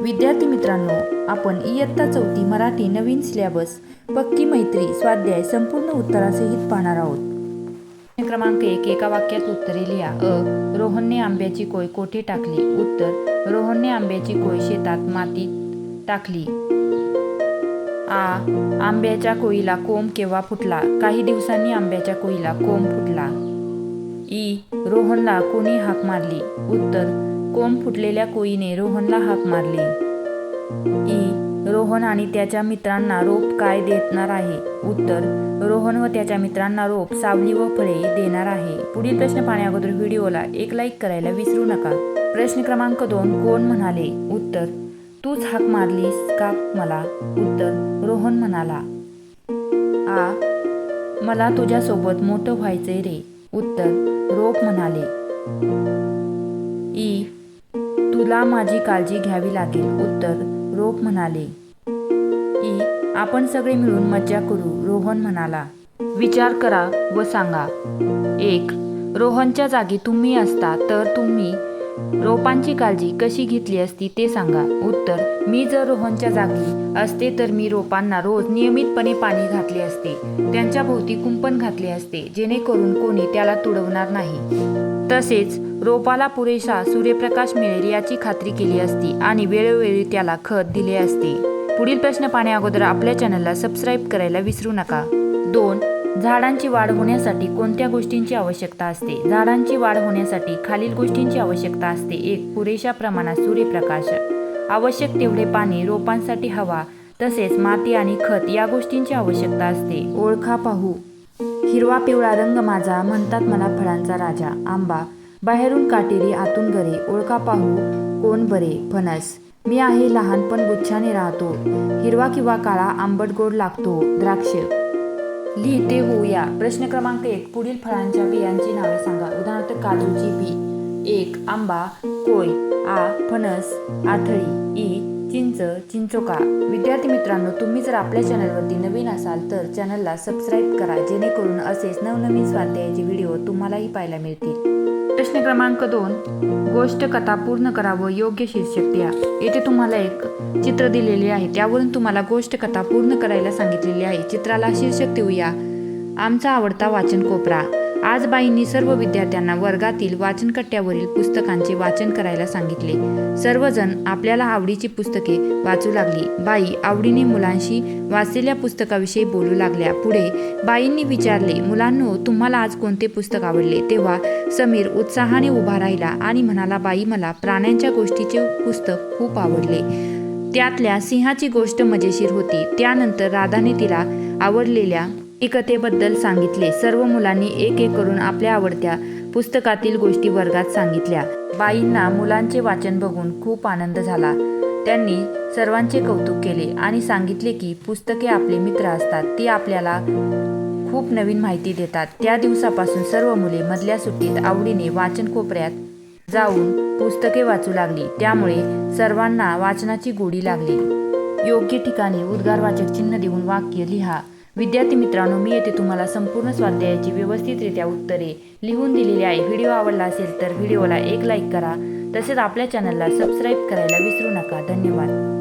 विद्यार्थी मित्रांनो, आपण इयत्ता 4 मराठी नवीन सिलेबस पक्की मैत्री स्वाध्याय संपूर्ण उत्तरासहित पाहणार आहोत. क्रमांक 1. एका वाक्यात उत्तरे लिहा. रोहनने आंब्याची कोय कोठे टाकली? उत्तर: रोहनने आंब्याची कोय शेतात मातीत टाकली. आंब्याच्या कोयीला कोंब केव्हा फुटला? काही दिवसांनी आंब्याच्या कोयीला कोंब फुटला. रोहनला कोणी हाक मारली? उत्तर: कोंब फुटलेल्या कोयीने रोहनला हाक मारली. रोहन आणि त्याच्या मित्रांना रोप काय देणार आहे? उत्तर: रोहन व त्याच्या मित्रांना रोप, सावली व फळे देणार आहे. पुढील प्रश्न पाहण्याअगोदर व्हिडिओला एक लाईक करायला विसरू नका. प्रश्न क्रमांक 2. कोण म्हणाले? उत्तर: तूच हाक मारलीस का मला? उत्तर: रोहन म्हणाला. मला तुझ्यासोबत मोठं व्हायचंय रे. उत्तर: रोप म्हणाले. तुला माझी काळजी घ्यावी लागेल. उत्तर: रोप म्हणाले. आपण सगळे मिळून मज्जा करू. रोहन म्हणाला. विचार करा व सांगा. 1. रोहनच्या जागी तुम्ही असता तर तुम्ही रोपांची काळजी कशी घेतली असती ते सांगा. उत्तर: मी जर रोहनच्या जागी असते तर मी रोपांना रोज नियमितपणे पाणी घातले असते. त्यांच्या भोवती कुंपण घातले असते जेणेकरून कोणी त्याला तुडवणार नाही. तसेच रोपाला पुरेसा सूर्यप्रकाश मिळेल याची खात्री केली असती आणि वेळोवेळी त्याला खत दिले असते. पुढील प्रश्न पाहण्याअगोदर आपल्या चॅनलला सबस्क्राईब करायला विसरू नका. 2. झाडांची वाढ होण्यासाठी कोणत्या गोष्टींची आवश्यकता असते? झाडांची वाढ होण्यासाठी खालील गोष्टींची आवश्यकता असते. 1. पुरेशा प्रमाणात सूर्यप्रकाश, आवश्यक तेवढे पाणी, रोपांसाठी हवा, तसेच माती आणि खत या गोष्टींची आवश्यकता असते. ओळखा पाहू. हिरवा पिवळा रंग माझा, म्हणतात मला फळांचा राजा. आंबा. बाहेरून काटेरी आतून गरे, ओळखा पाहू कोण बरे? फणस. मी आहे लहान पण गुच्छाने राहतो, हिरवा किंवा काळा, आंबट गोड लागतो. द्राक्ष. लिहिते होऊया. प्रश्न क्रमांक 1. पुढील फळांच्या बियांची नावे सांगा. उदाहरणार्थ काजूची बी. 1. आंबा. कोय. फणस. आठळी. चिंच, चिंचोका. विद्यार्थी मित्रांनो, तुम्ही जर आपल्या चॅनलवरती नवीन असाल तर चॅनलला सबस्क्राईब करा जेणेकरून असेच नवनवीन स्वाध्यायाचे व्हिडिओ तुम्हालाही पाहायला मिळतील. प्रश्न क्रमांक 2. गोष्ट कथा पूर्ण करा व योग्य शीर्षक द्या. येथे तुम्हाला एक चित्र दिलेले आहे, त्यावरून तुम्हाला गोष्ट कथा पूर्ण करायला सांगितलेली आहे. चित्राला शीर्षक देऊया, आमचा आवडता वाचन कोपरा. आज बाईंनी सर्व विद्यार्थ्यांना वर्गातील वाचनकट्ट्यावरील पुस्तकांचे वाचन करायला सांगितले. सर्वजण आपल्याला आवडीची पुस्तके वाचू लागली. बाई आवडीने मुलांशी वाचलेल्या पुस्तकाविषयी बोलू लागल्या. पुढे बाईंनी विचारले, मुलांनो, तुम्हाला आज कोणते पुस्तक आवडले? तेव्हा समीर उत्साहाने उभा राहिला आणि म्हणाला, बाई, मला प्राण्यांच्या गोष्टीचे पुस्तक खूप आवडले. त्यातल्या सिंहाची गोष्ट मजेशीर होती. त्यानंतर राधाने तिला आवडलेल्या कथेबद्दल सांगितले. सर्व मुलांनी एक एक करून आपल्या आवडत्या पुस्तकातील गोष्टी वर्गात सांगितल्या. बाईंना मुलांचे वाचन बघून खूप आनंद झाला. त्यांनी सर्वांचे कौतुक केले आणि सांगितले की पुस्तके आपले मित्र असतात. ती आपल्याला खूप नवीन माहिती देतात. त्या दिवसापासून सर्व मुले मधल्या सुट्टीत आवडीने वाचन कोपऱ्यात जाऊन पुस्तके वाचू लागली. त्यामुळे सर्वांना वाचनाची गोडी लागली. योग्य ठिकाणी उद्गारवाचक चिन्ह देऊन वाक्य लिहा. विद्यार्थी मित्रांनो, मी येथे तुम्हाला संपूर्ण स्वाध्यायाची व्यवस्थितरित्या उत्तरे लिहून दिलेली आहे. व्हिडिओ आवडला असेल तर व्हिडिओला एक लाईक करा. तसेच आपल्या चॅनलला सबस्क्राईब करायला विसरू नका. धन्यवाद.